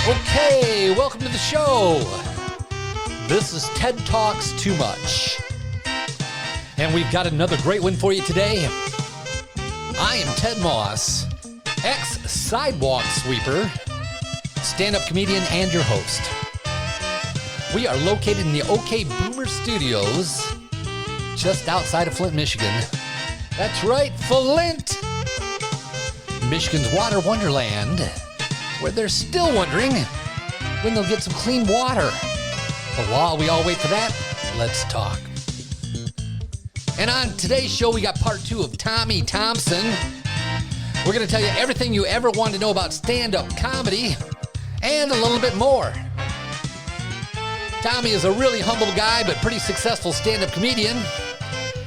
Okay, welcome to the show. This is TED Talks Too Much. And we've got another great one for you today. I am Ted Moss, ex-sidewalk sweeper, stand-up comedian, and your host. We are located in the OK Boomer Studios, just outside of Flint, Michigan. That's right, Flint! Michigan's water wonderland, where they're still wondering when they'll get some clean water. But while we all wait for that, let's talk. And on today's show, we got part 2 of Tom E Thompson. We're going to tell you everything you ever wanted to know about stand-up comedy and a little bit more. Tommy is a really humble guy, but pretty successful stand-up comedian.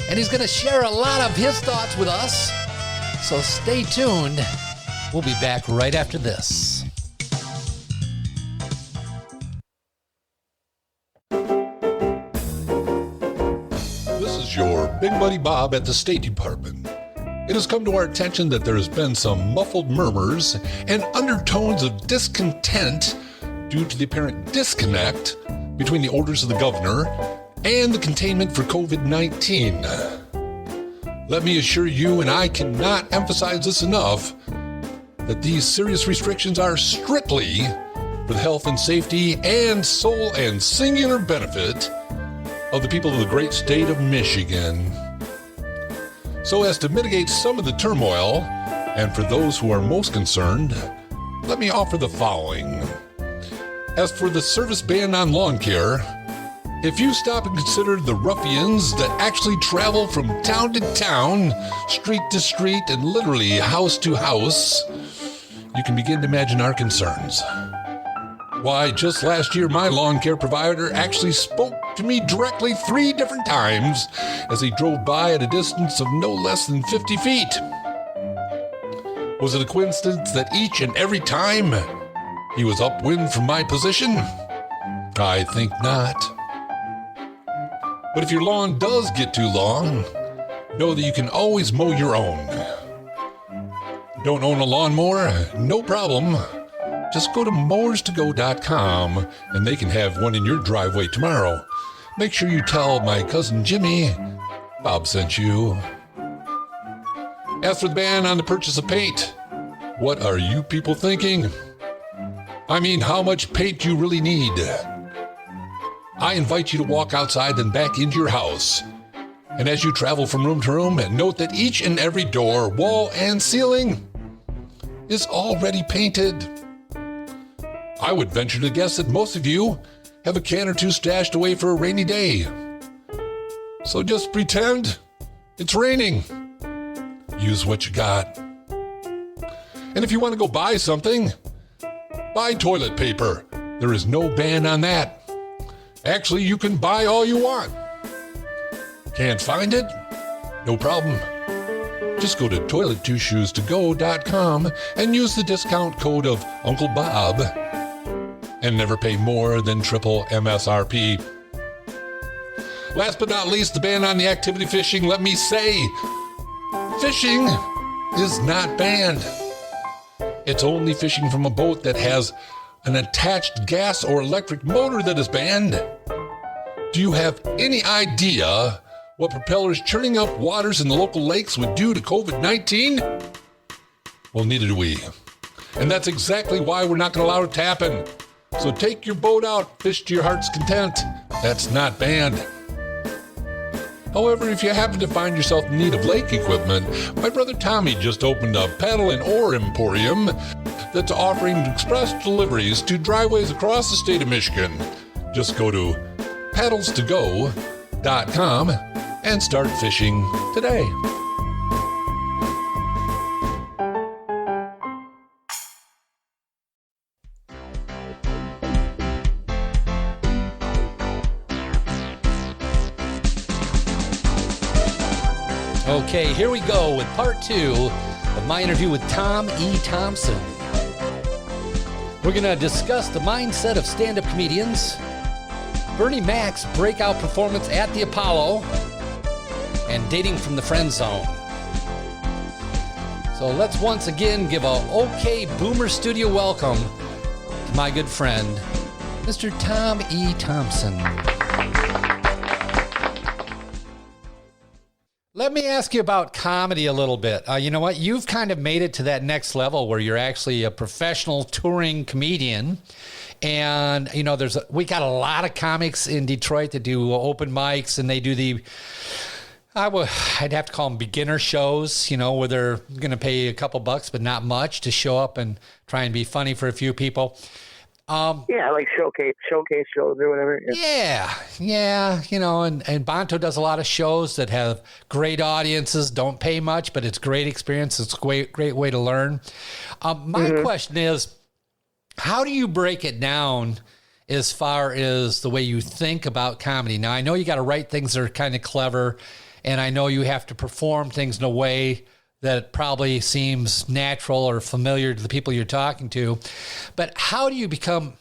And he's going to share a lot of his thoughts with us. So stay tuned. We'll be back right after this. This is your Big Buddy Bob at the State Department. It has come to our attention that there has been some muffled murmurs and undertones of discontent due to the apparent disconnect between the orders of the governor and the containment for COVID-19. Let me assure you, and I cannot emphasize this enough, that these serious restrictions are strictly for the health and safety and sole and singular benefit of the people of the great state of Michigan. So as to mitigate some of the turmoil, and for those who are most concerned, let me offer the following. As for the service ban on lawn care, if you stop and consider the ruffians that actually travel from town to town, street to street, and literally house to house, you can begin to imagine our concerns. Why, just last year, my lawn care provider actually spoke to me directly 3 different times as he drove by at a distance of no less than 50 feet. Was it a coincidence that each and every time he was upwind from my position? I think not. But if your lawn does get too long, know that you can always mow your own. Don't own a lawnmower? No problem. Just go to mowerstogo.com and they can have one in your driveway tomorrow. Make sure you tell my cousin Jimmy Bob sent you. As for the ban on the purchase of paint, what are you people thinking? I mean, how much paint do you really need? I invite you to walk outside and back into your house. And as you travel from room to room, note that each and every door, wall, and ceiling is already painted. I would venture to guess that most of you have a can or 2 stashed away for a rainy day. So just pretend it's raining. Use what you got. And if you want to go buy something, buy toilet paper. There is no ban on that. Actually, you can buy all you want. Can't find it? No problem. Just go to toilet2shoestogo.com and use the discount code of Uncle Bob and never pay more than triple MSRP. Last but not least, the ban on the activity fishing. Let me say, fishing is not banned. It's only fishing from a boat that has an attached gas or electric motor that is banned. Do you have any idea what propellers churning up waters in the local lakes would do to COVID-19? Well, neither do we. And that's exactly why we're not going to allow it to happen. So take your boat out, fish to your heart's content. That's not banned. However, if you happen to find yourself in need of lake equipment, my brother Tommy just opened a paddle and oar emporium that's offering express deliveries to driveways across the state of Michigan. Just go to paddlestogo.com and start fishing today. Okay, here we go with part 2 of my interview with Tom E Thompson. We're going to discuss the mindset of stand-up comedians, Bernie Mac's breakout performance at the Apollo, and dating from the friend zone. So let's once again give a OK Boomer Studio welcome my good friend, Mr. Tom E Thompson. Let me ask you about comedy a little bit. You know what? You've kind of made it to that next level where you're actually a professional touring comedian. And, you know, we got a lot of comics in Detroit that do open mics, and they do I'd have to call them beginner shows, you know, where they're going to pay a couple bucks, but not much to show up and try and be funny for a few people. Yeah, like showcase shows or whatever. Yeah. You know, and Bonto does a lot of shows that have great audiences, don't pay much, but it's great experience. It's a great way to learn. My question is, how do you break it down as far as the way you think about comedy? Now, I know you got to write things that are kind of clever, and I know you have to perform things in a way that probably seems natural or familiar to the people you're talking to. But how do you become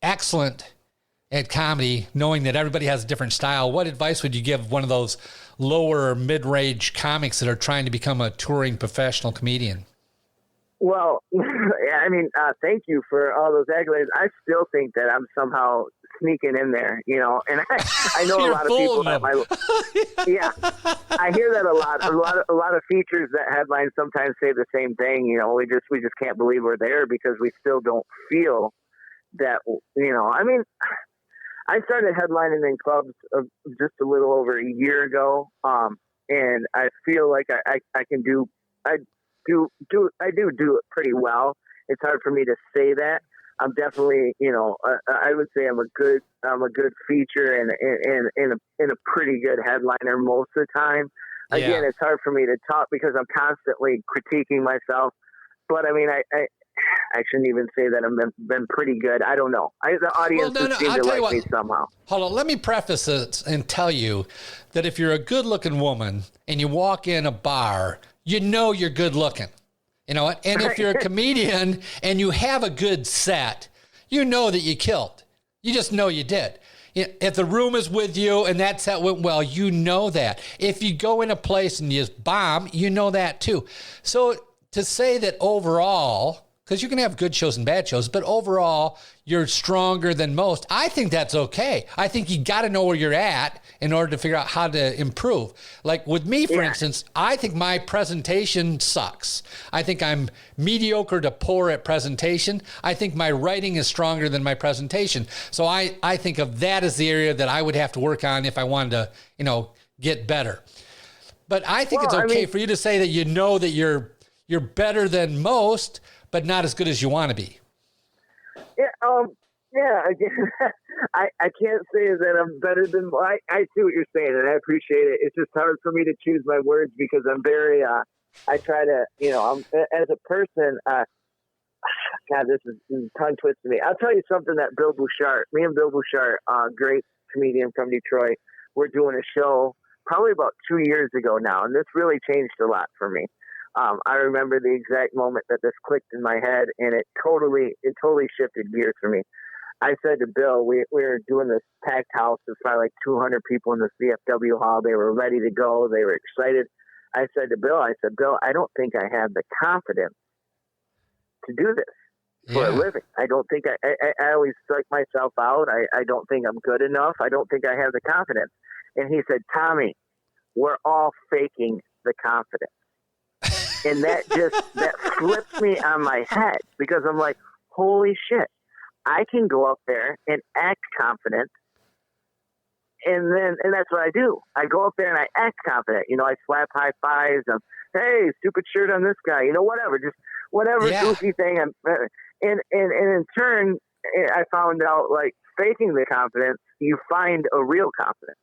excellent at comedy, knowing that everybody has a different style? What advice would you give one of those lower or mid-range comics that are trying to become a touring professional comedian? Well, I mean, thank you for all those accolades. I still think that I'm somehow sneaking in there, you know, and I know a lot of people that I hear that a lot. A lot of features that headlines sometimes say the same thing. You know, we just can't believe we're there because we still don't feel that, you know, I mean, I started headlining in clubs just a little over a year ago. And I feel like I can do it pretty well. It's hard for me to say that. I'm definitely, you know, I would say I'm a good feature and a pretty good headliner most of the time. Again, It's hard for me to talk because I'm constantly critiquing myself. But I mean, I shouldn't even say that I've been pretty good. I don't know. The audience seems to like me somehow. Hold on. Let me preface it and tell you that if you're a good-looking woman and you walk in a bar, you know you're good looking, you know what? And if you're a comedian and you have a good set, you know that you killed. You just know you did. If the room is with you and that set went well, you know that. If you go in a place and you just bomb, you know that too. So to say that overall, because you can have good shows and bad shows, but overall you're stronger than most, I think that's okay. I think you got to know where you're at in order to figure out how to improve. Like with me, for instance, I think my presentation sucks. I think I'm mediocre to poor at presentation. I think my writing is stronger than my presentation. So I think of that as the area that I would have to work on if I wanted to, you know, get better. But I think it's okay for you to say that you know that you're better than most, but not as good as you want to be. Again, I can't say that I'm better than. I see what you're saying, and I appreciate it. It's just hard for me to choose my words because I'm very. I try to, you know, I'm as a person. God, this is tongue twisting me. I'll tell you something that me and Bill Bouchard, great comedian from Detroit, we're doing a show probably about 2 years ago now, and this really changed a lot for me. I remember the exact moment that this clicked in my head, and it totally shifted gears for me. I said to Bill, we were doing this packed house. There's probably like 200 people in the VFW hall. They were ready to go. They were excited. I said to Bill, I don't think I have the confidence to do this for a living. I don't think I always psych myself out. I don't think I'm good enough. I don't think I have the confidence. And he said, Tommy, we're all faking the confidence. And that flips me on my head because I'm like, holy shit, I can go up there and act confident. And that's what I do. I go up there and I act confident. You know, I slap high fives. Hey, stupid shirt on this guy. You know, whatever goofy thing. And in turn, I found out like faking the confidence, you find a real confidence.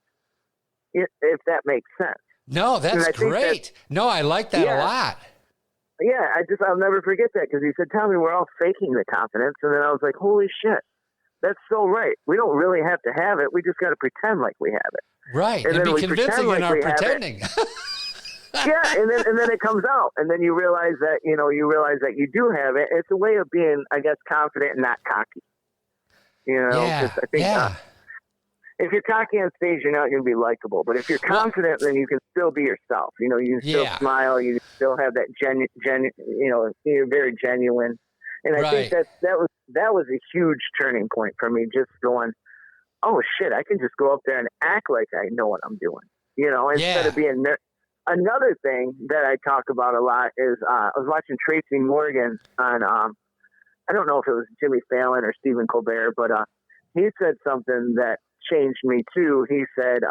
If that makes sense. No, that's great. No, I like that a lot. Yeah, I'll never forget that because he said, Tommy, we're all faking the confidence. And then I was like, holy shit, that's so right. We don't really have to have it. We just got to pretend like we have it. Right. And be convincing in our pretending. And then it comes out. And then you realize that you do have it. It's a way of being, I guess, confident and not cocky. You know, I think if you're cocky on stage, you're not going to be likable. But if you're confident, then you can still be yourself. You know, you can still smile. You still have that you're very genuine. And I think Right. that was a huge turning point for me, just going, oh shit, I can just go up there and act like I know what I'm doing, instead of being another thing that I talk about a lot is, I was watching Tracy Morgan on, I don't know if it was Jimmy Fallon or Stephen Colbert, but, he said something that changed me too. He said,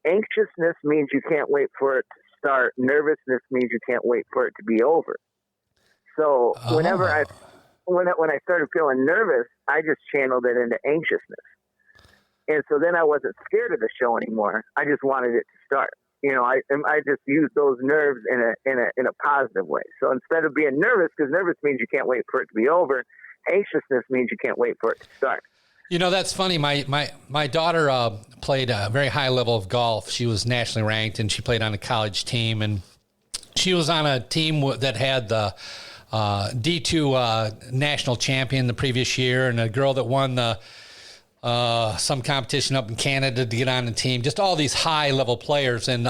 anxiousness means you can't wait for it to start. Nervousness means you can't wait for it to be over. So whenever when I started feeling nervous, I just channeled it into anxiousness. And so then I wasn't scared of the show anymore. I just wanted it to start. I just used those nerves in a positive way. So instead of being nervous, because nervous means you can't wait for it to be over, anxiousness means you can't wait for it to start. That's funny. My daughter played a very high level of golf. She was nationally ranked, and she played on a college team. And she was on a team that had the D2 national champion the previous year, and a girl that won the some competition up in Canada to get on the team. Just all these high level players. And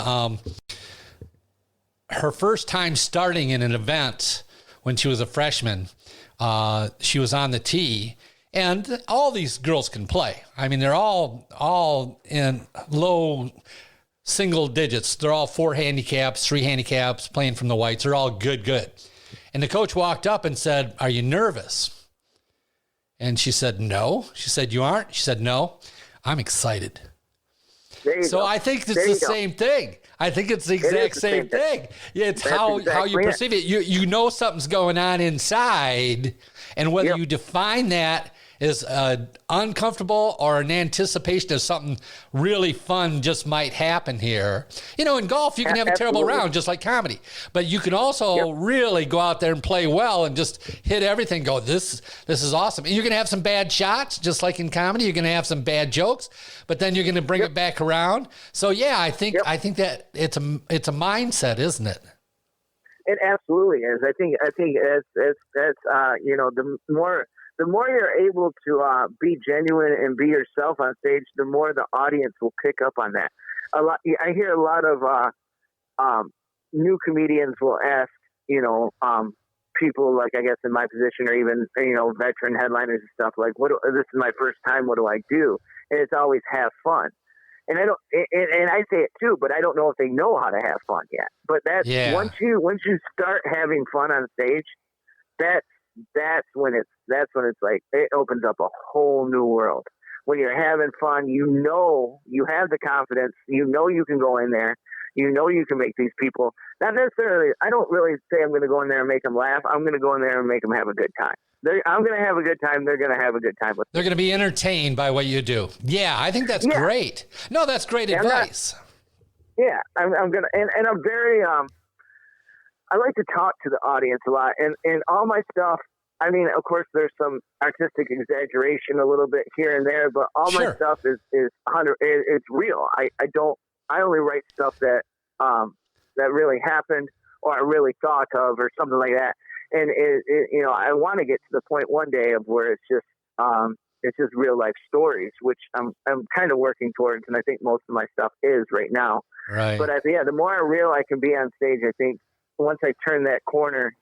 her first time starting in an event when she was a freshman, she was on the tee. And all these girls can play. I mean, they're all in low single digits. They're all 4 handicaps, 3 handicaps, playing from the whites. They're all good. And the coach walked up and said, "Are you nervous?" And she said, "No." She said, "You aren't?" She said, "No, I'm excited." So go. I think it's the same thing. I think it's the exact same thing. Yeah, it's how you perceive it. You know something's going on inside, and whether you define that is uncomfortable or an anticipation of something really fun just might happen here. In golf, you can have a terrible round just like comedy, but you can also really go out there and play well and just hit everything. Go, this is awesome. And you're going to have some bad shots, just like in comedy. You're going to have some bad jokes, but then you're going to bring it back around. So yeah, I think that it's a mindset, isn't it? It absolutely is. I think the more you're able to be genuine and be yourself on stage, the more the audience will pick up on that. I hear a lot of new comedians will ask, people like, I guess in my position, or even veteran headliners and stuff, like, this is my first time, what do I do? And it's always have fun. And I say it too, but I don't know if they know how to have fun yet. But once you start having fun on stage, that's when it's like it opens up a whole new world. When you're having fun, you have the confidence, you can go in there, you can make these people, not necessarily, I don't really say I'm going to go in there and make them laugh. I'm going to go in there and make them have a good time. I'm going to have a good time. They're going to have a good time with me. They're going to be entertained by what you do. Yeah, I think that's great. No, that's great advice. I'm going to, and I'm very, I like to talk to the audience a lot, and all my stuff. I mean, of course, there's some artistic exaggeration a little bit here and there, but all my stuff is 100. It's real. I only write stuff that really happened or I really thought of or something like that. And I want to get to the point one day of where it's just real life stories, which I'm kind of working towards, and I think most of my stuff is right now. Right. But the more real I can be on stage, I think once I turn that corner,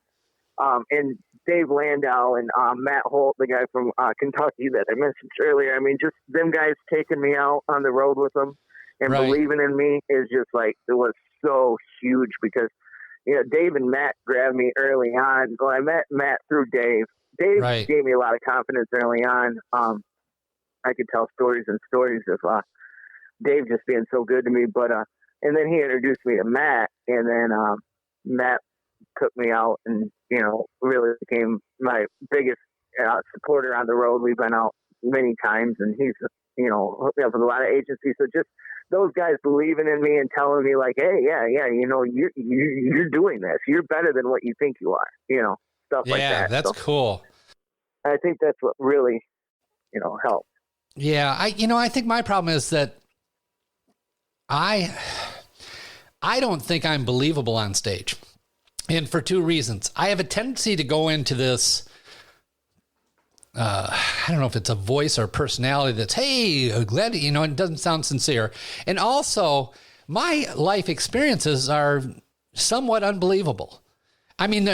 and Dave Landau and Matt Holt, the guy from Kentucky that I mentioned earlier, I mean, just them guys taking me out on the road with them and believing in me is just like, it was so huge because, Dave and Matt grabbed me early on. Well, I met Matt through Dave. Dave gave me a lot of confidence early on. I could tell stories and stories of Dave just being so good to me. But and then he introduced me to Matt, and then Matt took me out and, really became my biggest supporter on the road. We've been out many times, and he's, hooked me up with a lot of agencies. So just those guys believing in me and telling me like, hey, you're doing this. You're better than what you think you are, stuff like that. Yeah, that's cool. I think that's what really, helps. Yeah. I think my problem is that I don't think I'm believable on stage. And for 2 reasons. I have a tendency to go into this, I don't know if it's a voice or personality that's, hey, glad, it doesn't sound sincere. And also, my life experiences are somewhat unbelievable. I mean,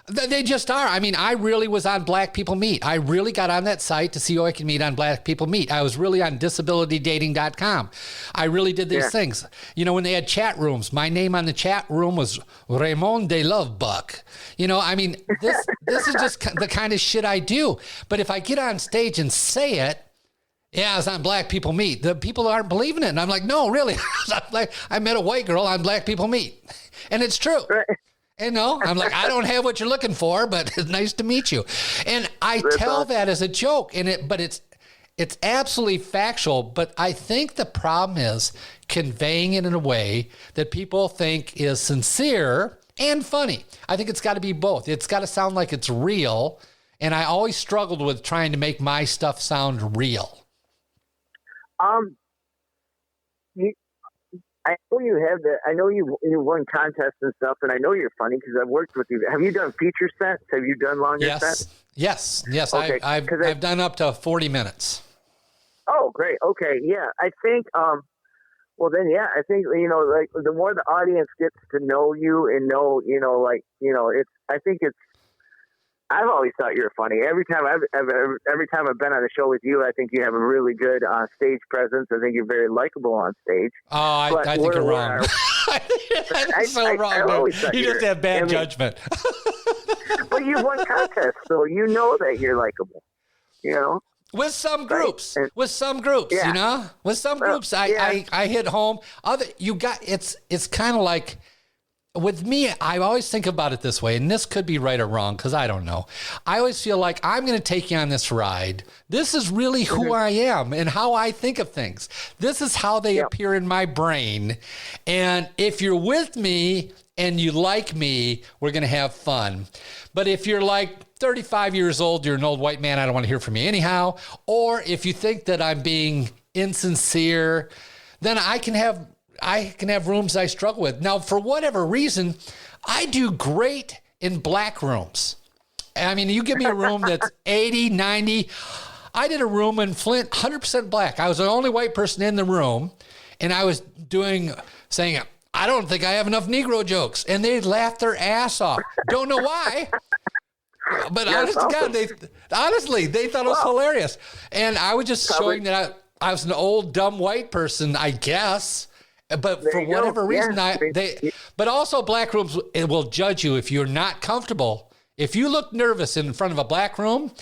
They just are. I mean, I really was on Black People Meet. I really got on that site to see who I can meet on Black People Meet. I was really on disabilitydating.com. I really did these things. You know, when they had chat rooms, my name on the chat room was Raymond de Lovebuck. You know, I mean, this is just the kind of shit I do. But if I get on stage and say it, yeah, I was on Black People Meet, the people aren't believing it. And I'm like, no, really. I met a white girl on Black People Meet. And it's true. Right. And no, I'm like, I don't have what you're looking for, but it's nice to meet you. And I tell that as a joke, but it's absolutely factual. But I think the problem is conveying it in a way that people think is sincere and funny. I think it's got to be both. It's got to sound like it's real. And I always struggled with trying to make my stuff sound real. I know you have that. I know you won contests and stuff, and I know you're funny because I've worked with you. Have you done feature sets? Have you done longer sets? Yes. Okay, I've done up to 40 minutes. Oh, great. Okay, yeah. I think. Well, then, yeah. I think like the more the audience gets to know you and know, it's. I think it's. I've always thought you're funny. Every time I've been on a show with you, I think you have a really good stage presence. I think you're very likable on stage. Oh, I think you're wrong. I'm so wrong, dude. You just have bad judgment. But you won contests, so you know that you're likable. You know. With some groups, you know, with some groups, I hit home. It's kind of like. With me, I always think about it this way, and this could be right or wrong because I don't know. I always feel like I'm going to take you on this ride. This is really who I am and how I think of things. This is how they appear in my brain. And if you're with me and you like me, we're going to have fun. But if you're like 35 years old, you're an old white man, I don't want to hear from you anyhow. Or if you think that I'm being insincere, then I can have rooms I struggle with. Now, for whatever reason, I do great in black rooms. I mean, you give me a room that's 80, 90. I did a room in Flint, 100% black. I was the only white person in the room, and I was saying, I don't think I have enough Negro jokes. And they laughed their ass off. Don't know why. But honest to God, they thought it was hilarious. And I was just showing that I was an old, dumb white person, I guess. But for whatever reason, but also black rooms, it will judge you if you're not comfortable. If you look nervous in front of a black room,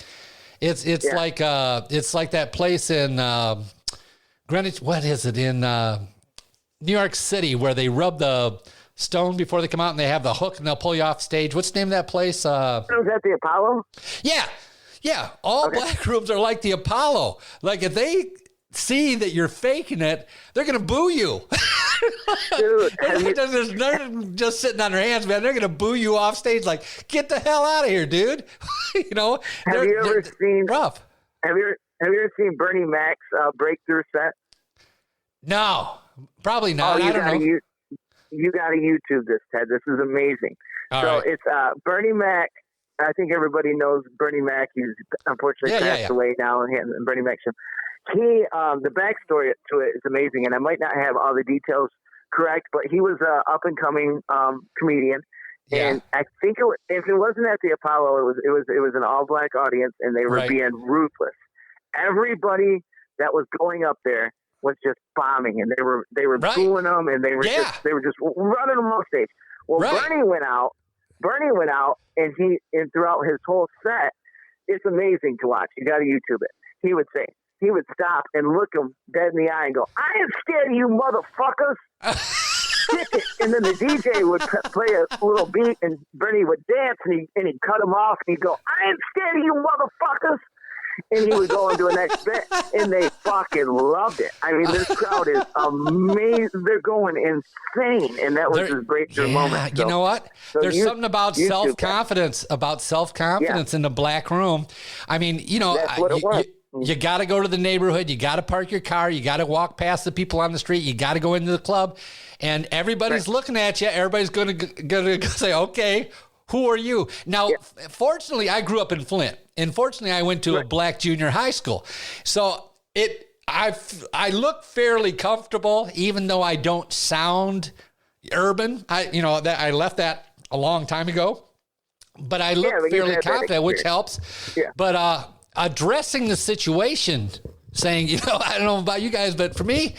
it's like that place in Greenwich. What is it in New York City where they rub the stone before they come out and they have the hook and they'll pull you off stage? What's the name of that place? Is that the Apollo? Yeah. All black rooms are like the Apollo. Like if they see that you're faking it, they're going to boo you. Dude, they're just sitting on their hands, man. They're going to boo you off stage like, get the hell out of here, dude. You know, have you ever seen rough? Have you ever seen Bernie Mac's breakthrough set? No, probably not. Oh, I don't know. You got to YouTube this, Ted. This is amazing. It's Bernie Mac. I think everybody knows Bernie Mac. He's unfortunately passed away now, and Bernie Mac show. The backstory to it is amazing, and I might not have all the details correct, but he was an up-and-coming comedian, and I think if it wasn't at the Apollo, it was an all-black audience, and they were being ruthless. Everybody that was going up there was just bombing, and they were booing them, and they were just running them off stage. Well, Bernie went out, and throughout his whole set, it's amazing to watch. You got to YouTube it. He would stop and look him dead in the eye and go, "I am scared of you motherfuckers." And then the DJ would play a little beat, and Bernie would dance, and he'd cut him off, and he'd go, "I am scared of you motherfuckers." And he would go and do a next bit, and they fucking loved it. I mean, this crowd is amazing. They're going insane, and that was his breakthrough moment. So, you know what? There's something about self-confidence, in the black room. I mean, you know, that's what it was. You got to go to the neighborhood. You got to park your car. You got to walk past the people on the street. You got to go into the club, and everybody's looking at you. Everybody's going to say, "Okay, who are you?" Now, fortunately, I grew up in Flint, and fortunately, I went to a black junior high school, so I look fairly comfortable, even though I don't sound urban. I left that a long time ago. but I look but fairly you've had that confident, which experience. helps. Yeah. But addressing the situation, saying, I don't know about you guys, but for me,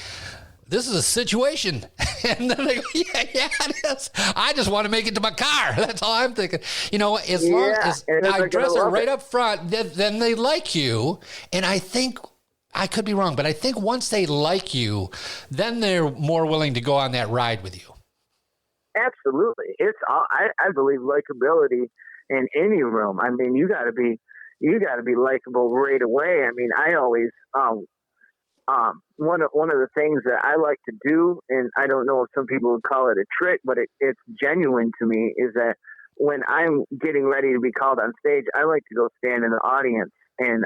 this is a situation. And then they go, yeah, it is. I just want to make it to my car. That's all I'm thinking. As long as I address it right up front, then they like you. And I think, I could be wrong, but I think once they like you, then they're more willing to go on that ride with you. Absolutely. I believe likability in any room. I mean, you got to be likable right away. I mean, I always, one of the things that I like to do, and I don't know if some people would call it a trick, but it's genuine to me, is that when I'm getting ready to be called on stage, I like to go stand in the audience. And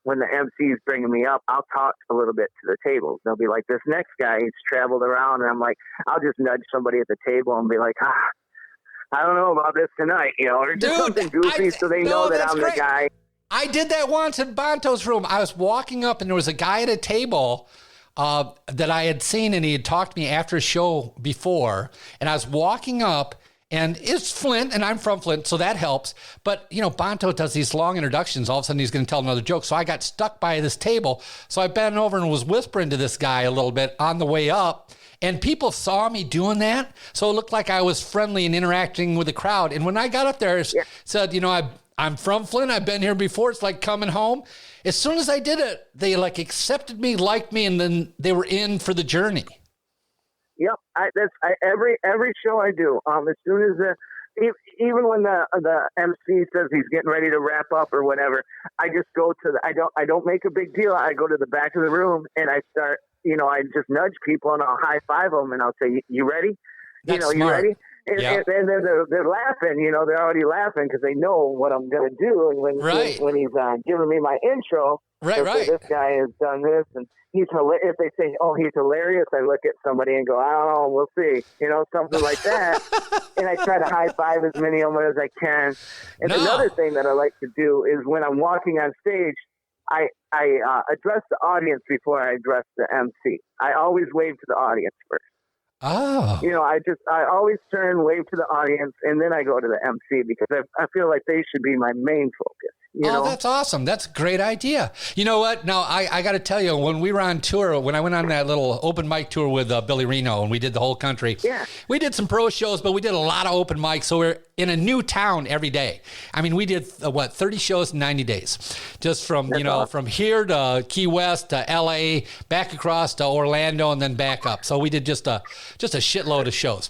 when the MC is bringing me up, I'll talk a little bit to the tables. They'll be like, this next guy, he's traveled around. And I'm like, I'll just nudge somebody at the table and be like, I don't know about this tonight, or just something goofy so they know that I'm the guy. I did that once in Bonto's room. I was walking up and there was a guy at a table that I had seen, and he had talked to me after a show before. And I was walking up, and it's Flint, and I'm from Flint, so that helps. But, Bonto does these long introductions. All of a sudden, he's going to tell another joke. So I got stuck by this table. So I bent over and was whispering to this guy a little bit on the way up. And people saw me doing that. So it looked like I was friendly and interacting with the crowd. And when I got up there, I said, I'm from Flint. I've been here before. It's like coming home. As soon as I did it, they accepted me, liked me, and then they were in for the journey. Yep, every show I do. As soon as even when the MC says he's getting ready to wrap up or whatever, I just go to I don't make a big deal. I go to the back of the room and I start. I just nudge people and I'll high five them and I'll say, "You ready? That's you smart. ready?" And then they're laughing. They're already laughing because they know what I'm going to do. And when he's giving me my intro, right. Say, this guy has done this and he's hilarious. If they say, "Oh, he's hilarious," I look at somebody and go, "I don't know, we'll see," something like that. And I try to high five as many of them as I can. And another thing that I like to do is when I'm walking on stage, I address the audience before I address the MC. I always wave to the audience first. Oh. I always turn, wave to the audience, and then I go to the MC because I feel like they should be my main focus. That's awesome. That's a great idea. You know what? Now, I got to tell you, when we were on tour, when I went on that little open mic tour with Billy Reno, and we did the whole country, we did some pro shows, but we did a lot of open mics, so we're in a new town every day. I mean, we did, 30 shows in 90 days, just from, from here to Key West to L.A., back across to Orlando, and then back up. So we did just a shitload of shows.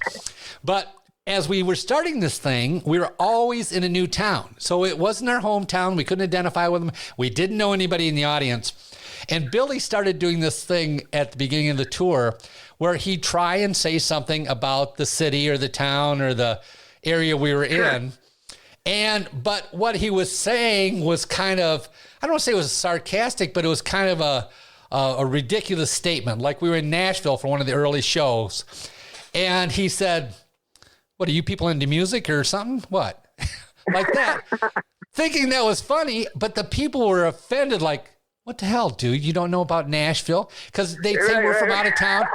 But as we were starting this thing, we were always in a new town. So it wasn't our hometown. We couldn't identify with them. We didn't know anybody in the audience. And Billy started doing this thing at the beginning of the tour where he'd try and say something about the city or the town or the area we were in. But what he was saying was kind of, I don't want to say it was sarcastic, but it was kind of a ridiculous statement. Like we were in Nashville for one of the early shows. And he said, "What, are you people into music or something? What?" Like that. Thinking that was funny, but the people were offended, like, "What the hell, dude? You don't know about Nashville?" Because they'd say we're from out of town.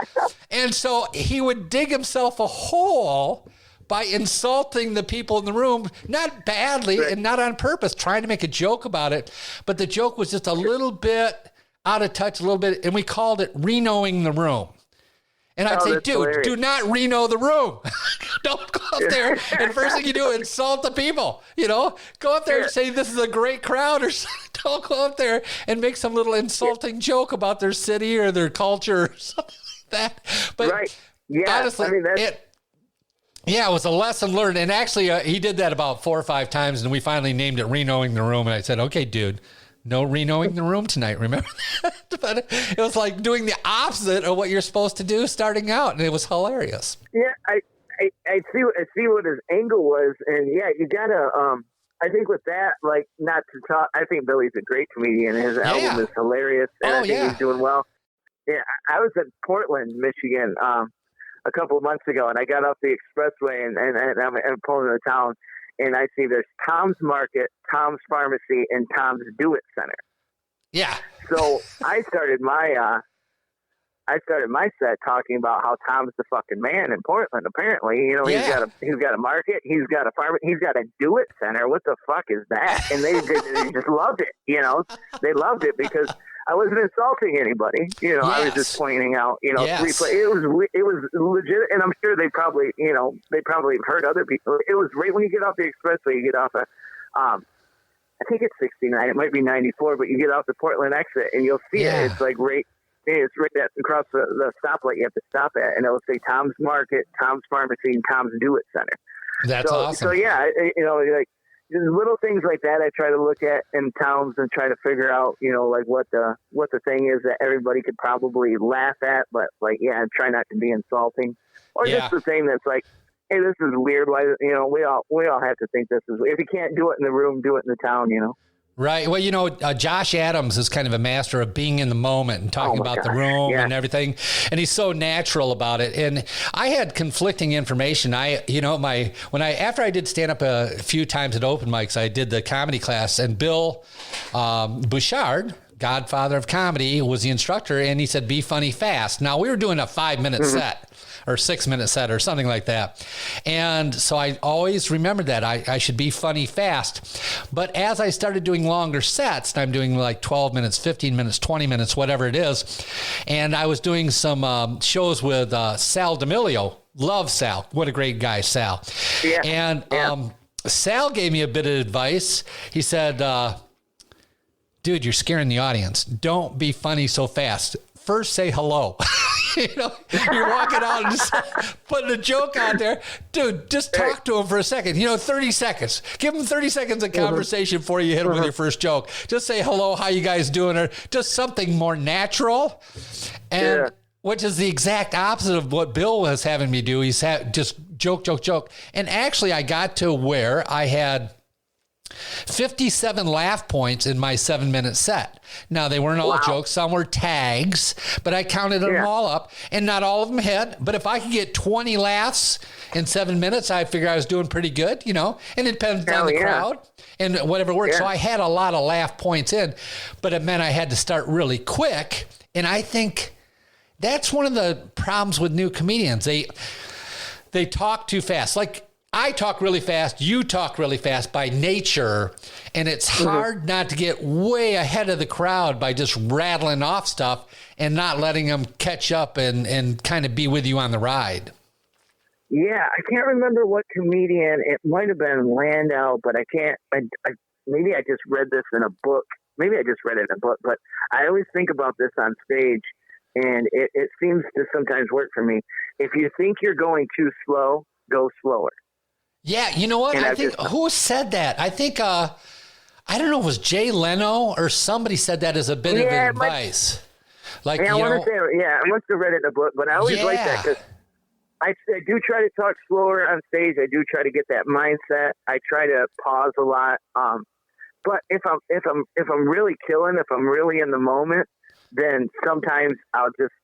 And so he would dig himself a hole by insulting the people in the room, not badly and not on purpose, trying to make a joke about it. But the joke was just a little bit out of touch, a little bit, and we called it Renoing the Room. And I'd say, dude, hilarious. Do not reno the room. Don't go up there. And first thing you do, insult the people. Go up there and say, this is a great crowd or something. Don't go up there and make some little insulting joke about their city or their culture or something like that. But honestly, it was a lesson learned. And actually, he did that about 4 or 5 times. And we finally named it Renoing the Room. And I said, okay, dude. No renoing the room tonight, remember that? But it was like doing the opposite of what you're supposed to do starting out, and it was hilarious. Yeah, I see what his angle was, and you gotta. I think with that, not to talk. I think Billy's a great comedian. His album is hilarious, and I think he's doing well. Yeah, I was in Portland, Michigan, a couple of months ago, and I got off the expressway and I'm pulling into town. And I see there's Tom's Market, Tom's Pharmacy, and Tom's Do It Center. Yeah. So I started my I started my set talking about how Tom's the fucking man in Portland. Apparently, you know, he's got a market, he's got a farm, he's got a do it center. What the fuck is that? And they just loved it. You know, they loved it because I wasn't insulting anybody. You know, I was just pointing out. You know, it was legit, and I'm sure they probably heard other people. It was right when you get off the expressway, you get off I think it's 69. It might be 94, but you get off the Portland exit and you'll see it. It's like it's right across the stoplight you have to stop at, and it'll say Tom's Market, Tom's Pharmacy, and Tom's Do It Center. That's awesome. So yeah, you know, like just little things like that I try to look at in towns and try to figure out, you know, like what the thing is that everybody could probably laugh at, but like, try not to be insulting, or just the thing that's like, hey, this is weird. Why, you know, we all have to think this is weird. If you can't do it in the room, do it in the town, you know? Right. Well, you know, Josh Adams is kind of a master of being in the moment and talking about the room and everything. And he's so natural about it. And I had conflicting information. After I did stand up a few times at open mics, I did the comedy class, and Bill Bouchard, godfather of comedy, was the instructor, and he said, be funny fast. Now, we were doing a 5-minute set or 6-minute set or something like that. And so I always remembered that I should be funny fast. But as I started doing longer sets, and I'm doing like 12 minutes, 15 minutes, 20 minutes, whatever it is, and I was doing some shows with Sal D'Amelio. Love Sal. What a great guy, Sal. Yeah. And Sal gave me a bit of advice. He said, dude, you're scaring the audience. Don't be funny so fast. First, say hello. You know, you're walking out and just putting a joke out there. Dude, just talk to him for a second. You know, 30 seconds. Give him 30 seconds of conversation before you hit him with your first joke. Just say hello, how you guys doing? Or just something more natural. And which is the exact opposite of what Bill was having me do. He's just joke. And actually, I got to where I had 57 laugh points in my 7-minute set. Now, they weren't all jokes. Some were tags, but I counted them all up, and not all of them hit. But if I could get 20 laughs in 7 minutes, I figured I was doing pretty good, you know, and it depends on the crowd and whatever works. So I had a lot of laugh points in, but it meant I had to start really quick. And I think that's one of the problems with new comedians. They talk too fast. Like, I talk really fast, you talk really fast by nature, and it's hard not to get way ahead of the crowd by just rattling off stuff and not letting them catch up and kind of be with you on the ride. Yeah, I can't remember what comedian. It might have been Landau, but I can't. Maybe I just read this in a book. Maybe I just read it in a book, but I always think about this on stage, and it seems to sometimes work for me. If you think you're going too slow, go slower. Yeah, you know what? I think who said that? I think I don't know, it was Jay Leno or somebody said that as a bit of advice. I must have read it in a book, but I always like that because I do try to talk slower on stage. I do try to get that mindset. I try to pause a lot. But if I'm really killing, if I'm really in the moment, then sometimes I'm just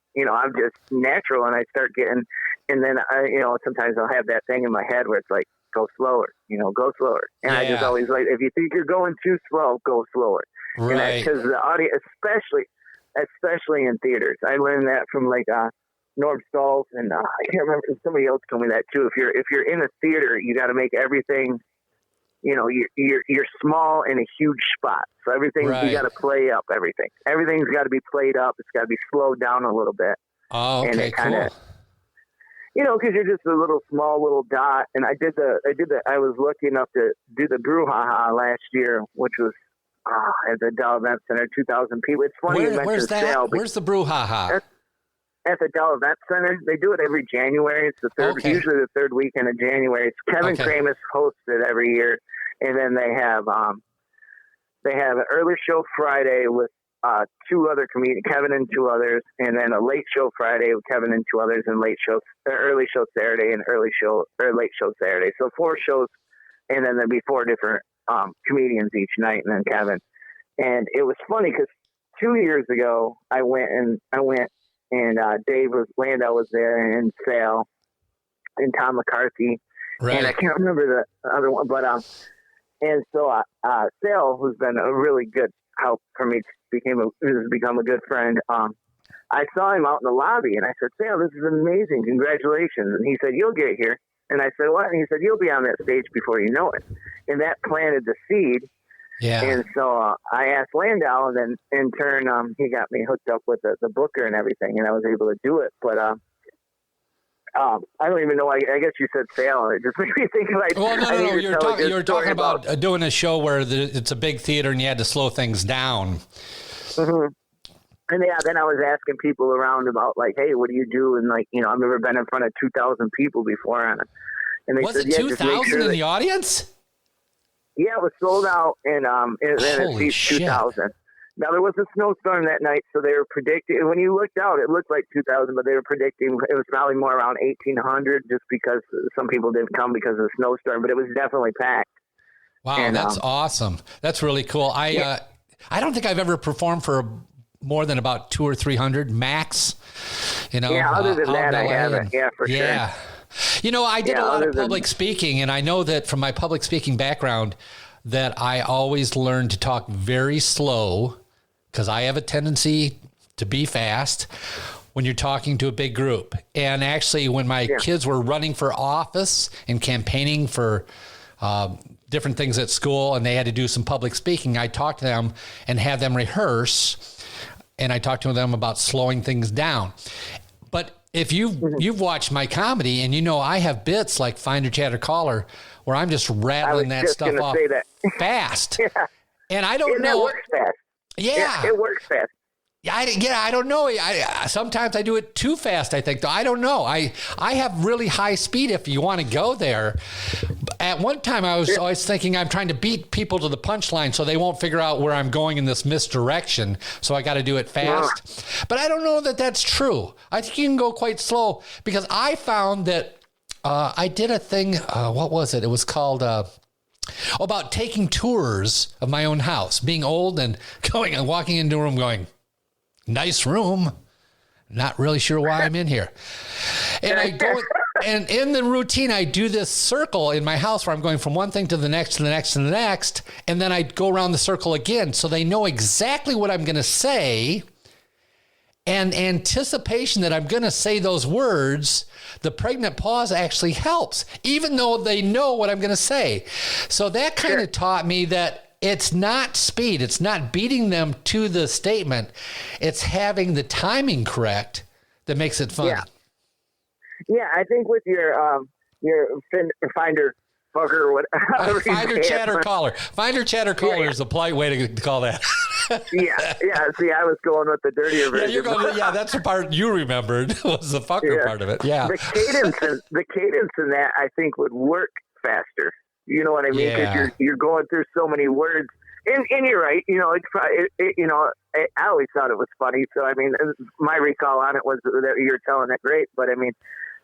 natural and I start getting, and then sometimes I'll have that thing in my head where it's like, go slower, go slower. And I just always like, if you think you're going too slow, go slower. Right. Because the audience, especially in theaters, I learned that from Norm Stalls, and I can't remember, somebody else told me that too. If you're in a theater, you got to make everything, you're small in a huge spot. So everything, you got to play up everything. Everything's got to be played up. It's got to be slowed down a little bit. Oh, okay, and it kinda, cool. Because you're just a small little dot. And I was lucky enough to do the brouhaha last year, which was at the Dow Event Center, 2,000 people. It's funny you mentioned Sal. Where's the brouhaha? At the Dow Event Center. They do it every January. It's usually the third weekend of January. It's Kevin Kramus hosts it every year. And then they have an early show Friday with two other comedians, Kevin and two others, and then a late show Friday with Kevin and two others, and early show Saturday and late show Saturday. So 4 shows, and then there'd be 4 different comedians each night, and then Kevin. And it was funny because 2 years ago I went and Dave Landau was there, and Sal and Tom McCarthy, and I can't remember the other one, but and so Sal, who's been a really good help for me, has become a good friend. I saw him out in the lobby, and I said, Sam, this is amazing. Congratulations. And he said, you'll get here. And I said, what? And he said, you'll be on that stage before you know it. And that planted the seed. Yeah. And so I asked Landau, and then in turn, he got me hooked up with the booker and everything, and I was able to do it. But I don't even know. I guess you said fail. It just made me think like. Well, no. You were talking about doing a show where it's a big theater and you had to slow things down. Mm-hmm. And then I was asking people around about like, hey, what do you do? And like, I've never been in front of 2,000 people before, and they was said, it 2,000 in the audience? Yeah, it was sold out, and Holy it shit. 2,000. Now, there was a snowstorm that night, so they were predicting, when you looked out, it looked like 2,000, but they were predicting it was probably more around 1,800 just because some people didn't come because of the snowstorm, but it was definitely packed. Wow, and, that's awesome. That's really cool. I don't think I've ever performed for more than about 200 or 300 max. Yeah, other than that, I haven't. Yeah, for sure. I did a lot of public speaking, and I know that from my public speaking background that I always learned to talk very slow because I have a tendency to be fast when you're talking to a big group. And actually, when my kids were running for office and campaigning for different things at school, and they had to do some public speaking, I talked to them and had them rehearse, and I talked to them about slowing things down. But if you've watched my comedy, and I have bits like Finder, Chatter, Caller, where I'm just rattling that stuff off fast. Yeah. And I don't know. That works fast. Yeah. It works fast. I don't know. Sometimes I do it too fast, I think. I don't know. I have really high speed if you want to go there. At one time, I was always thinking I'm trying to beat people to the punchline so they won't figure out where I'm going in this misdirection. So I got to do it fast. But I don't know that that's true. I think you can go quite slow because I found that I did a thing. What was it? It was called about taking tours of my own house, being old and going and walking into a room going, nice room. Not really sure why I'm in here. And I go, and in the routine, I do this circle in my house where I'm going from one thing to the next, to the next, to the next. And then I go around the circle again. So they know exactly what I'm going to say. And anticipation that I'm going to say those words, the pregnant pause actually helps, even though they know what I'm going to say. So that kind of taught me that it's not speed. It's not beating them to the statement. It's having the timing correct that makes it fun. Yeah, I think with your Finder fucker or whatever. Finder, Chatter, Caller. Finder, Chatter, Caller is a polite way to call that. Yeah. See, I was going with the dirtier version. That's the part you remembered was the fucker part of it. Yeah. The cadence in that I think would work faster. You know what I mean? Because you're going through so many words, and you're right. It's probably, I always thought it was funny. So I mean, my recall on it was that you're telling it great, but I mean,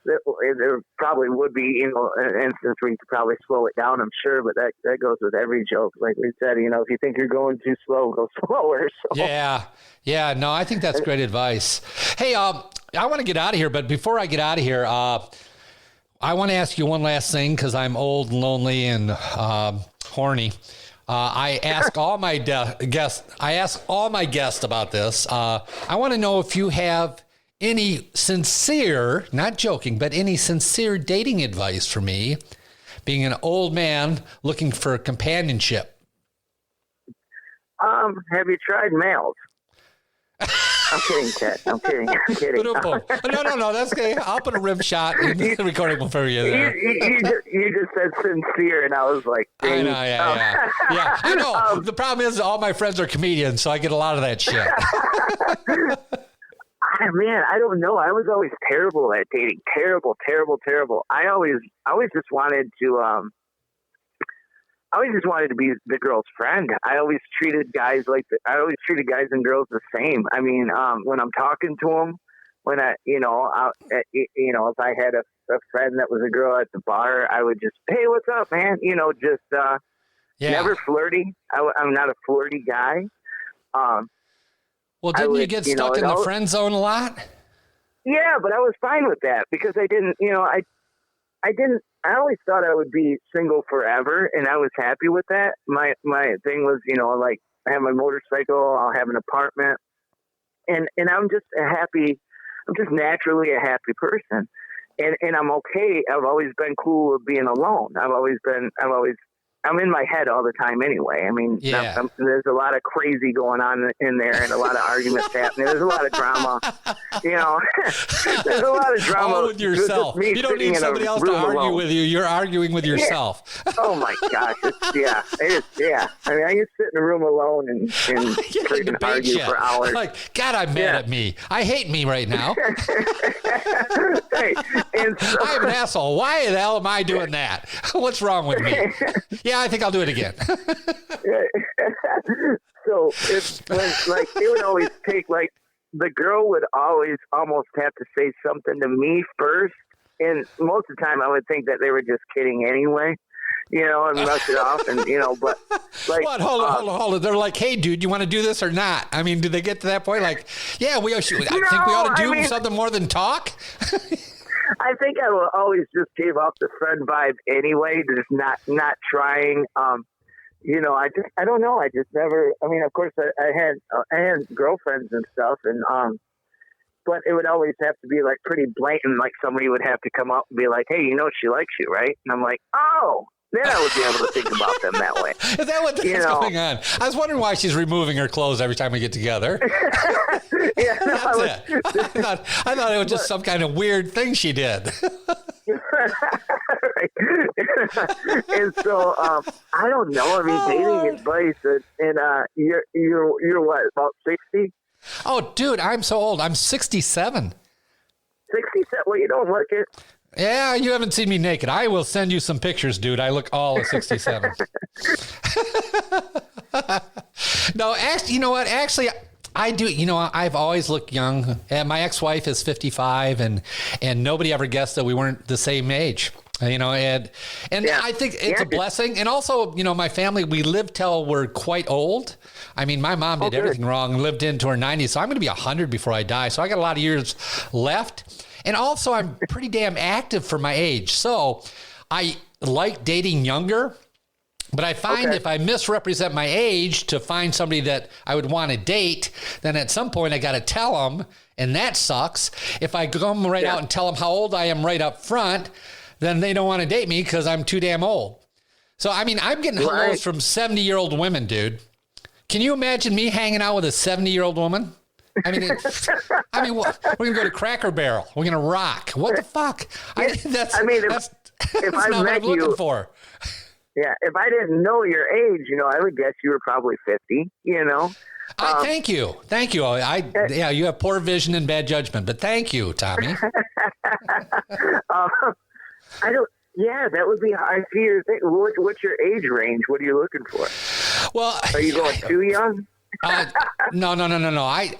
there probably would be an instance where you could probably slow it down. I'm sure, but that goes with every joke. Like we said, if you think you're going too slow, go slower. So. Yeah. No, I think that's great advice. Hey, I want to get out of here, but before I get out of here, I want to ask you one last thing because I'm old, lonely, and horny. I ask all my guests. I ask all my guests about this. I want to know if you have any sincere, not joking, but any sincere dating advice for me, being an old man looking for companionship. Have you tried males? I'm kidding, Ted. I'm kidding. No, that's okay. I'll put a rim shot in the recording for you there. You just said sincere, and I was like, I know, yeah. I know. The problem is all my friends are comedians, so I get a lot of that shit. Man, I don't know. I was always terrible at dating. Terrible. I always just wanted to. I always just wanted to be the girl's friend. I always treated guys and girls the same. I mean, when I'm talking to them, when if I had a friend that was a girl at the bar, I would just, hey, what's up, man? Never flirty. I'm not a flirty guy. Well, didn't you get stuck in the friend zone a lot? Yeah, but I was fine with that because I didn't, I always thought I would be single forever, and I was happy with that. My thing was, I have my motorcycle, I'll have an apartment, and I'm just naturally a happy person. And I'm okay. I've always been cool with being alone. I'm in my head all the time anyway. I mean, there's a lot of crazy going on in there and a lot of arguments happening. There's a lot of drama, there's a lot of drama. All with yourself. You don't need somebody else to argue with you. You're arguing with yourself. Yeah. Oh my gosh. I mean, I can sit in a room alone and freaking argue for hours. Like, God, I'm mad at me. I hate me right now. Hey, and so, I'm an asshole. Why the hell am I doing that? What's wrong with me? Yeah, I think I'll do it again. So it would always take, like, the girl would always almost have to say something to me first. And most of the time I would think that they were just kidding anyway, and rush it off. And, but like, what? Hold on. They're like, hey, dude, you want to do this or not? I mean, do they get to that point? Like, yeah, I think we ought to do something more than talk. I think I will always just give off the friend vibe anyway, just not trying. I don't know. I just never. I mean, of course, I had girlfriends and stuff, and but it would always have to be like pretty blatant. Like somebody would have to come up and be like, "Hey, she likes you, right?" And I'm like, "Oh." Then I would be able to think about them that way. Is that what's going on? I was wondering why she's removing her clothes every time we get together. Yeah, no, I thought it was just some kind of weird thing she did. And so I don't know. I mean, dating advice, and you're what, about 60? Oh, dude, I'm so old. I'm 67. 67? Well, you don't look it. Yeah, you haven't seen me naked. I will send you some pictures, dude. I look all of 67. No, actually, you know what? Actually, I do. I've always looked young. And my ex-wife is 55, and nobody ever guessed that we weren't the same age. And I think it's a blessing. And also, my family, we lived till we're quite old. I mean, my mom did everything wrong, lived into her 90s. So I'm going to be 100 before I die. So I got a lot of years left. And also, I'm pretty damn active for my age. So I like dating younger. But I find if I misrepresent my age to find somebody that I would want to date, then at some point I got to tell them, and that sucks. If I come right out and tell them how old I am right up front, then they don't want to date me because I'm too damn old. So, I mean, I'm getting hellos from 70-year-old women, dude. Can you imagine me hanging out with a 70-year-old woman? I mean, we're going to go to Cracker Barrel. We're going to rock. What the fuck? That's if I not what I'm looking for. Yeah, if I didn't know your age, I would guess you were probably 50, Thank you. You have poor vision and bad judgment, but thank you, Tommy. That would be, I see your thing. What's your age range? What are you looking for? Well, are you going too young? No.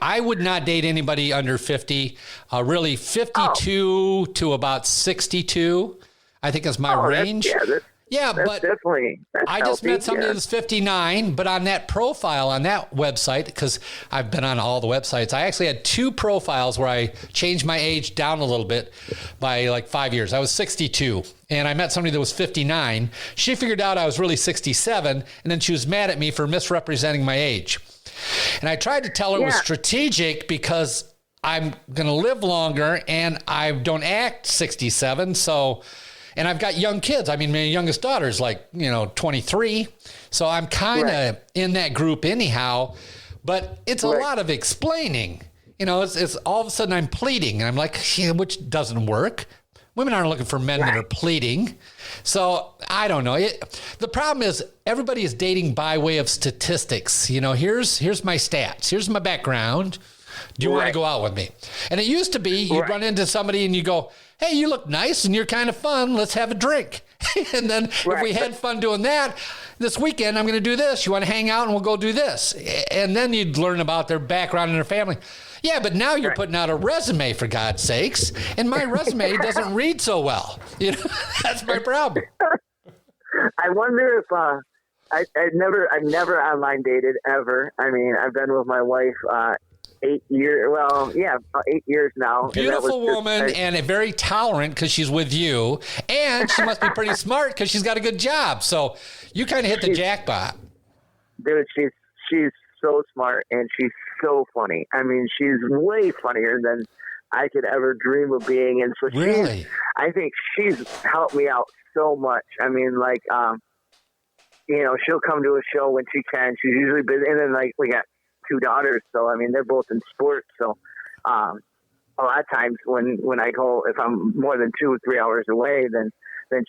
I would not date anybody under 50. Really, 52 to about 62, I think is my range. But I just met somebody who's 59, but on that profile, on that website, because I've been on all the websites, I actually had 2 profiles where I changed my age down a little bit by like 5 years. I was 62, and I met somebody that was 59. She figured out I was really 67, and then she was mad at me for misrepresenting my age. And I tried to tell her it was strategic because I'm going to live longer, and I don't act 67, so... And I've got young kids. I mean, my youngest daughter is 23. So I'm kind of in that group anyhow. But it's a lot of explaining. It's all of a sudden I'm pleading. And I'm like, which doesn't work. Women aren't looking for men that are pleading. So I don't know. The problem is everybody is dating by way of statistics. Here's my stats. Here's my background. Do you want to go out with me? And it used to be you'd run into somebody and you go, hey, you look nice and you're kind of fun. Let's have a drink. And then if we had fun doing that, this weekend I'm going to do this. You want to hang out and we'll go do this. And then you'd learn about their background and their family. Yeah, but now you're putting out a resume, for God's sakes. And my resume doesn't read so well. That's my problem. I wonder if I've never online dated ever. I mean, I've been with my wife 8 years. Well, 8 years now. Beautiful woman and a very tolerant because she's with you, and she must be pretty smart because she's got a good job. So you kind of hit the jackpot. Dude, she's so smart and she's so funny. I mean, she's way funnier than I could ever dream of being. And so Really? I think she's helped me out so much. I mean, like, she'll come to a show when she can. She's usually busy. And then, like, we got 2 daughters. So, I mean, they're both in sports. So, a lot of times when I go, if I'm more than 2 or 3 hours away, then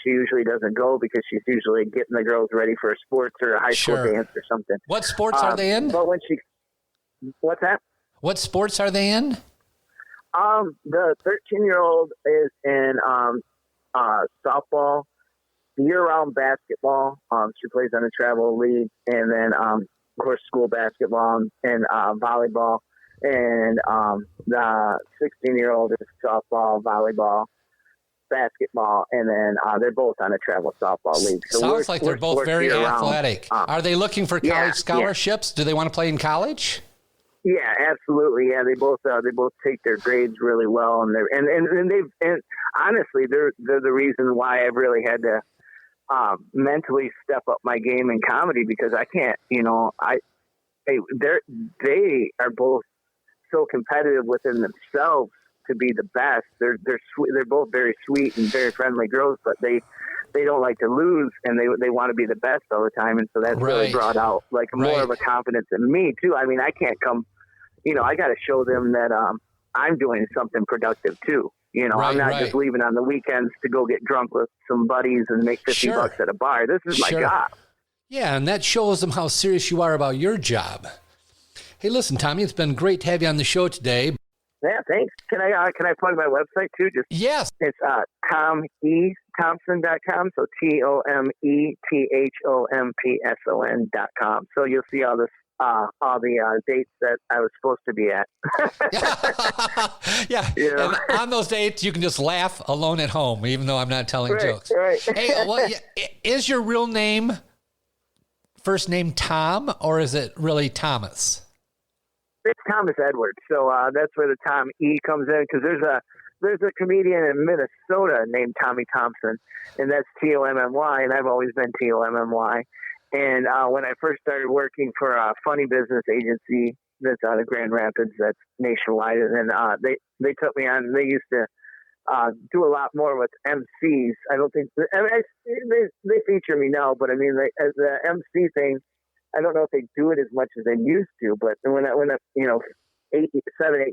she usually doesn't go because she's usually getting the girls ready for a sports or a high school dance or something. What sports are they in? But what's that? What sports are they in? The 13-year-old is in softball, year-round basketball. She plays on a travel league, and then of course school basketball and volleyball. And the 16-year-old is softball, volleyball, basketball, and then they're both on a travel softball league. So sounds like they're both very athletic. Are they looking for college scholarships? Do they want to play in college? Yeah, absolutely. Yeah, they both take their grades really well, and honestly, they're the reason why I've really had to mentally step up my game in comedy, because I can't. They are both so competitive within themselves to be the best. They're both very sweet and very friendly girls, but they don't like to lose, and they want to be the best all the time. And so that's really brought out like more of a confidence in me too. I mean, I can't come, I got to show them that I'm doing something productive too. I'm not just leaving on the weekends to go get drunk with some buddies and make $50 at a bar. This is my job. Yeah, and that shows them how serious you are about your job. Hey, listen, Tommy, it's been great to have you on the show today. Yeah, thanks. Can I plug my website too? Yes. It's TomEThompson.com. So TOMETHOMPSON.com. So you'll see all the dates that I was supposed to be at. Yeah. And on those dates, you can just laugh alone at home, even though I'm not telling jokes. Right. Hey, is your real name first name Tom, or is it really Thomas? It's Thomas Edwards. So that's where the Tom E comes in, because there's a comedian in Minnesota named Tom E Thompson, and that's Tommy, and I've always been Tommy. And when I first started working for a funny business agency that's out of Grand Rapids, that's nationwide, and then they took me on. They used to do a lot more with MCs. I don't think they feature me now, but I mean, the MC thing, I don't know if they do it as much as they used to. But when I 8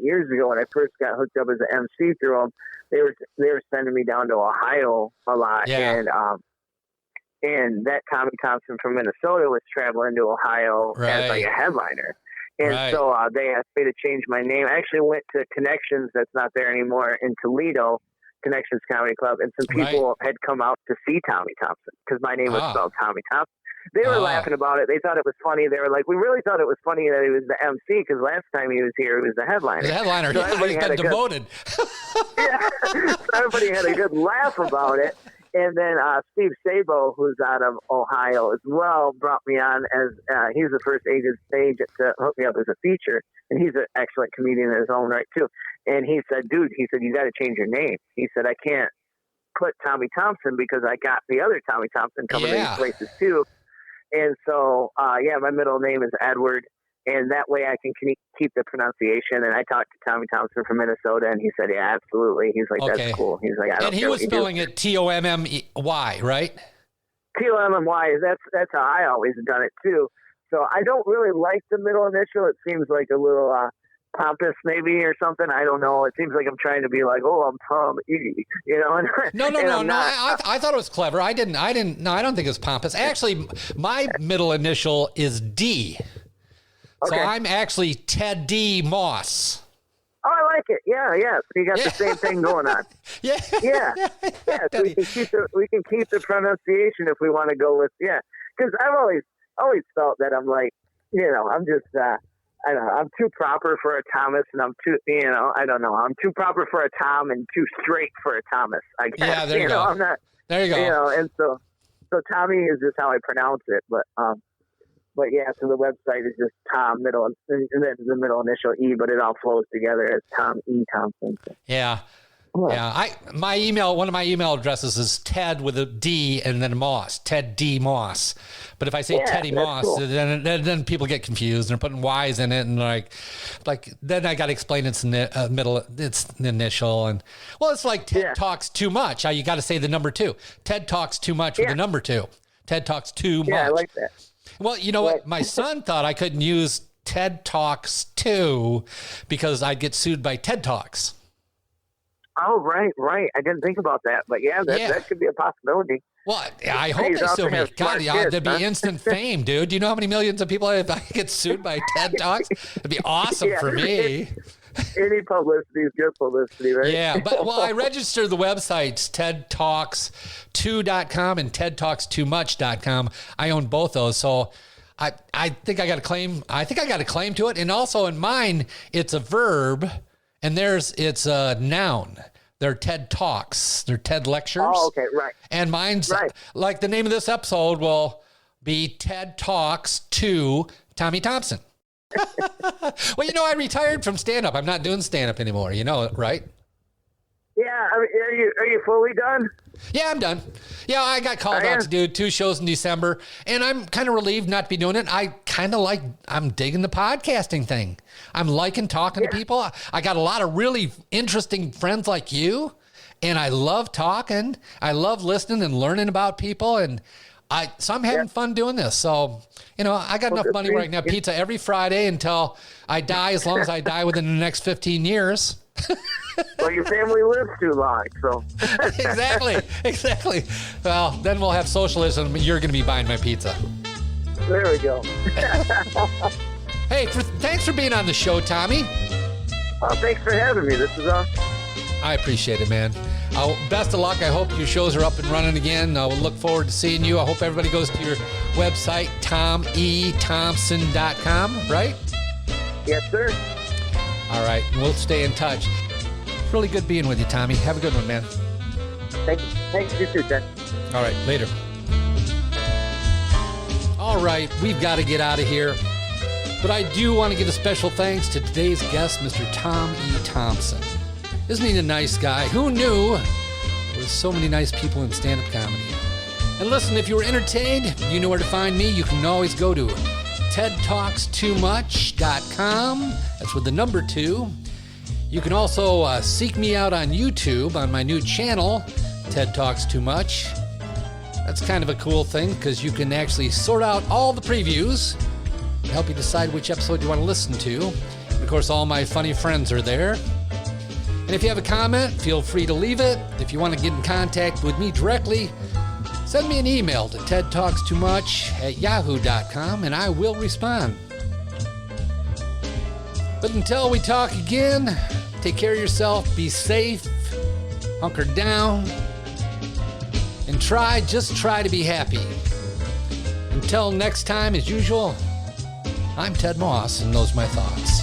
years ago, when I first got hooked up as an MC through them, they were sending me down to Ohio a lot, and that Tommy Thompson from Minnesota was traveling to Ohio as like a headliner. And so they asked me to change my name. I actually went to Connections, that's not there anymore, in Toledo, Connections Comedy Club, and some people had come out to see Tommy Thompson because my name was spelled Tommy Thompson. They were laughing about it. They thought it was funny. They were like, we really thought it was funny that he was the MC, because last time he was here, he was the headliner. The headliner. So he's been demoted. So everybody had a good laugh about it. And then Steve Sabo, who's out of Ohio as well, brought me on as he's the first agent to hook me up as a feature. And he's an excellent comedian in his own right, too. And he said, dude, you got to change your name. He said, I can't put Tommy Thompson because I got the other Tommy Thompson coming to these places, too. And so, my middle name is Edward. And that way I can keep the pronunciation. And I talked to Tommy Thompson from Minnesota, and he said, yeah, absolutely. He's like, that's cool. He's like, I don't care. And he was spelling it Tommy, right? Tommy. That's how I always done it, too. So I don't really like the middle initial. It seems like a little pompous maybe or something. I don't know. It seems like I'm trying to be like, oh, I'm Tom E. No. I thought it was clever. I don't think it's pompous. Actually, my middle initial is D. So I'm actually Ted D. Moss. Oh, I like it. Yeah. So you got the same thing going on. Yeah. So we can keep the pronunciation if we want to go with because I've always felt that I'm like, I'm just I don't know, I'm too proper for a Thomas, and I'm too I don't know, I'm too proper for a Tom and too straight for a Thomas, I guess. Yeah, there you go. I'm not. There you go. And so Tommy is just how I pronounce it, but yeah, so the website is just Tom middle and then the middle initial E, but it all flows together as Tom E Thompson. Yeah. Yeah, one of my email addresses is Ted with a D and then Moss, Ted D Moss. But if I say Teddy Moss, cool. then people get confused and they're putting Y's in it, and like then I got to explain it's middle, it's the initial, and well, it's like Ted Talks Too Much. How you got to say the number 2. Ted Talks Too Much with the number 2. Ted Talks Too Much. Yeah, I like that. Well, you know what? My son thought I couldn't use TED Talks 2 because I'd get sued by TED Talks. Oh, right. I didn't think about that, but that could be a possibility. Well, I hope they sue me. God, there'd be instant fame, dude. Do you know how many millions of people if I get sued by TED Talks? It'd be awesome for me. Any publicity is good publicity, right? Yeah, but I registered the websites TEDTalks2.com and TEDTalks2much.com. I own both those, so I think I got a claim. I think I got a claim to it, and also in mine, it's a verb, and it's a noun. They're TED Talks. They're TED Lectures. Oh, okay, right. And mine's like the name of this episode will be TED Talks to Tom E Thompson. Well, I retired from stand-up. I'm not doing stand-up anymore. You know it, right? Yeah. I mean, are you fully done? Yeah, I'm done. Yeah, I got called out to do 2 shows in December, and I'm kind of relieved not to be doing it. I'm digging the podcasting thing. I'm liking talking to people. I got a lot of really interesting friends like you, and I love talking. I love listening and learning about people, and so I'm having fun doing this. So, I got enough money where I can have pizza every Friday until I die, as long as I die within the next 15 years. Well, your family lives too long, so. Exactly. Well, then we'll have socialism. You're going to be buying my pizza. There we go. Hey, thanks for being on the show, Tommy. Well, thanks for having me. This is awesome. I appreciate it, man. Best of luck. I hope your shows are up and running again. We'll look forward to seeing you. I hope everybody goes to your website, TomEThompson.com, right? Yes, sir. All right. We'll stay in touch. It's really good being with you, Tommy. Have a good one, man. Thanks. You too, Ted. All right. Later. All right. We've got to get out of here. But I do want to give a special thanks to today's guest, Mr. Tom E Thompson. Isn't he a nice guy? Who knew there were so many nice people in stand-up comedy? And listen, if you were entertained, you know where to find me. You can always go to TEDTalks2much.com. That's with the number 2. You can also seek me out on YouTube on my new channel, TED Talks Too Much. That's kind of a cool thing because you can actually sort out all the previews and help you decide which episode you want to listen to. And of course, all my funny friends are there. And if you have a comment, feel free to leave it. If you want to get in contact with me directly, send me an email to tedtalks2much@yahoo.com and I will respond. But until we talk again, take care of yourself, be safe, hunker down, and just try to be happy. Until next time, as usual, I'm Ted Moss, and those are my thoughts.